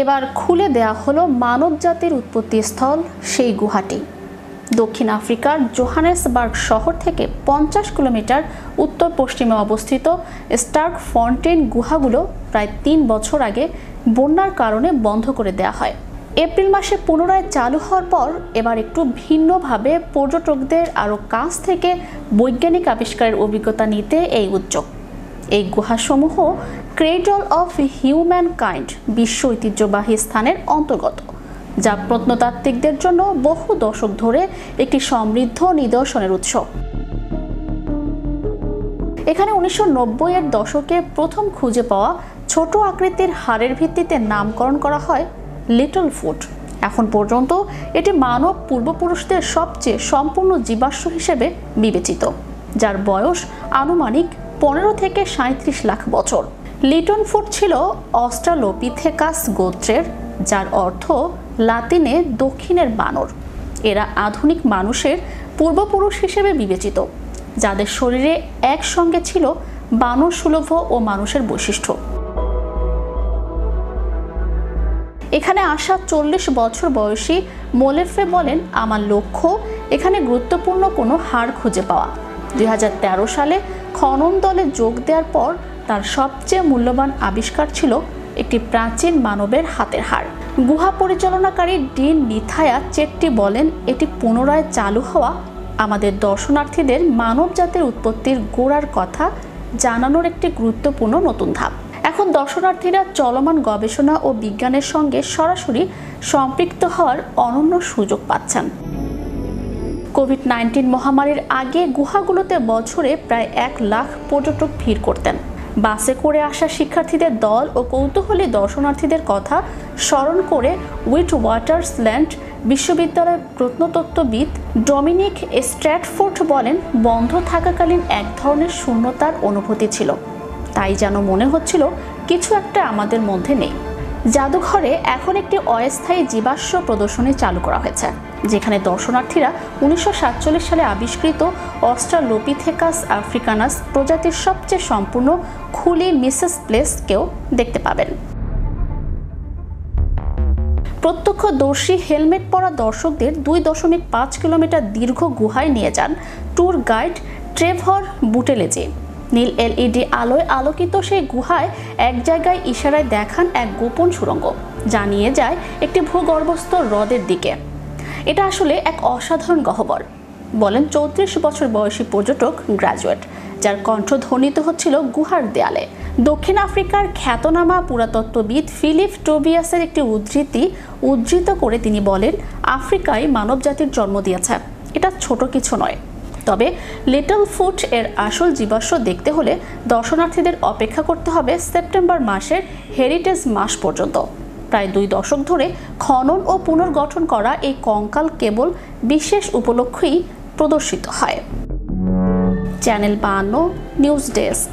এবার খুলে দেয়া হলো মানবজাতির উৎপত্তিস্থল সেই গুহাটি। দক্ষিণ আফ্রিকার জোহানেসবার্গ শহর থেকে 50 কিলোমিটার উত্তর পশ্চিমে অবস্থিত স্টার্ক ফন্টেন গুহাগুলো প্রায় 3 বছর আগে বন্যার কারণে বন্ধ করে দেয়া হয়। এপ্রিল মাসে পুনরায় চালু হওয়ার পর এবার একটু ভিন্নভাবে পর্যটকদের আরও কাছ থেকে বৈজ্ঞানিক আবিষ্কারের অভিজ্ঞতা নিতে এই উদ্যোগ। এই গুহাসমূহ ক্রেডল অফ হিউম্যান কাইন্ড বিশ্ব ঐতিহ্যবাহী স্থানের অন্তর্গত, যা প্রত্নতাত্ত্বিকদের জন্য বহু দশক ধরে একটি সমৃদ্ধ নিদর্শনের উৎস। এখানে 1990-এর দশকে প্রথম খুঁজে পাওয়া ছোট আকৃতির হাড়ের ভিত্তিতে নামকরণ করা হয় লিটল ফুট। এখন পর্যন্ত এটি মানব পূর্বপুরুষদের সবচেয়ে সম্পূর্ণ জীবাশ্ম হিসেবে বিবেচিত, যার বয়স আনুমানিক 15 থেকে 37 লাখ বছর। লিটল ফুট ছিল অস্ট্রালোপিথেকাস গোত্রের, যার অর্থ লাতিনে দক্ষিণের বানর। এরা আধুনিক মানুষের পূর্বপুরুষ হিসেবে বিবেচিত, যাদের শরীরে একসঙ্গে ছিল বানর সুলভ ও মানুষের বৈশিষ্ট্য। এখানে আসা 40 বছর বয়সী মোলেফে বলেন, আমার লক্ষ্য এখানে গুরুত্বপূর্ণ কোনো হাড় খুঁজে পাওয়া। 2013 সালে খনন দলে যোগ দেওয়ার পর তার সবচেয়ে মূল্যবান আবিষ্কার ছিল একটি প্রাচীন মানবের হাতের হাড়। গুহা পরিচালনাকারী ডিন নিথায়া চেট্টি বলেন, এটি পুনরায় চালু হওয়া আমাদের দর্শনার্থীদের মানব জাতির উৎপত্তির গোড়ার কথা জানানোর একটি গুরুত্বপূর্ণ নতুন ধাপ। এখন দর্শনার্থীরা চলমান গবেষণা ও বিজ্ঞানের সঙ্গে সরাসরি সম্পৃক্ত হওয়ার অনন্য সুযোগ পাচ্ছেন। কোভিড-19 মহামারীর আগে গুহাগুলোতে বছরে প্রায় 1 লাখ পর্যটক ভিড় করতেন। বাসে করে আসা শিক্ষার্থীদের দল ও কৌতূহলী দর্শনার্থীদের কথা স্মরণ করে উইটওয়াটারসল্যান্ড বিশ্ববিদ্যালয়ের প্রত্নতত্ত্ববিদ ডমিনিক স্ট্র্যাটফোর্ড বলেন, বন্ধ থাকাকালীন এক ধরনের শূন্যতার অনুভূতি ছিল, তাই যেন মনে হচ্ছিল কিছু একটা আমাদের মধ্যে নেই। জাদুঘরে এখন একটি অস্থায়ী জীবাশ্ম প্রদর্শনী চালু করা হয়েছে, যেখানে দর্শনার্থীরা 1947 সালে আবিষ্কৃত অস্ট্রালোপিথেকাস আফ্রিকানাস প্রজাতির সবচেয়ে সম্পূর্ণ খুলি মিসেস প্লেসকেও দেখতে পাবেন। প্রত্যক্ষদর্শী হেলমেট পরা দর্শকদের 2.5 কিলোমিটার দীর্ঘ গুহায় নিয়ে যান ট্যুর গাইড ট্রেভর বুটেলেজি। নীল এলইডি আলোয় আলোকিত সেই গুহায় এক জায়গায় ইশারায় দেখান এক গোপন সুড়ঙ্গ, যা নিয়ে যায় একটি ভূগর্ভস্থ হ্রদের দিকে। এটা আসলে এক অসাধারণ গহ্বর, বলেন 34 বছর বয়সী পর্যটক গ্র্যাজুয়েট, যার কণ্ঠ ধ্বনিত হচ্ছিল গুহার দেয়ালে। দক্ষিণ আফ্রিকার খ্যাতনামা পুরাতত্ত্ববিদ ফিলিপ টোবিয়াসের একটি উদ্ধৃত করে তিনি বলেন, আফ্রিকায় মানবজাতির জন্ম দিয়েছে, এটা ছোট কিছু নয়। তবে লিটল ফুট এর আসল জীবাশ্ম দেখতে হলে দর্শনার্থীদের অপেক্ষা করতে হবে সেপ্টেম্বর মাসের হেরিটেজ মাস পর্যন্ত। প্রায় 2 দশক ধরে খনন ও পুনর্গঠন করা এই কঙ্কাল কেবল বিশেষ উপলক্ষেই প্রদর্শিত হয়। Channel 52 news desk.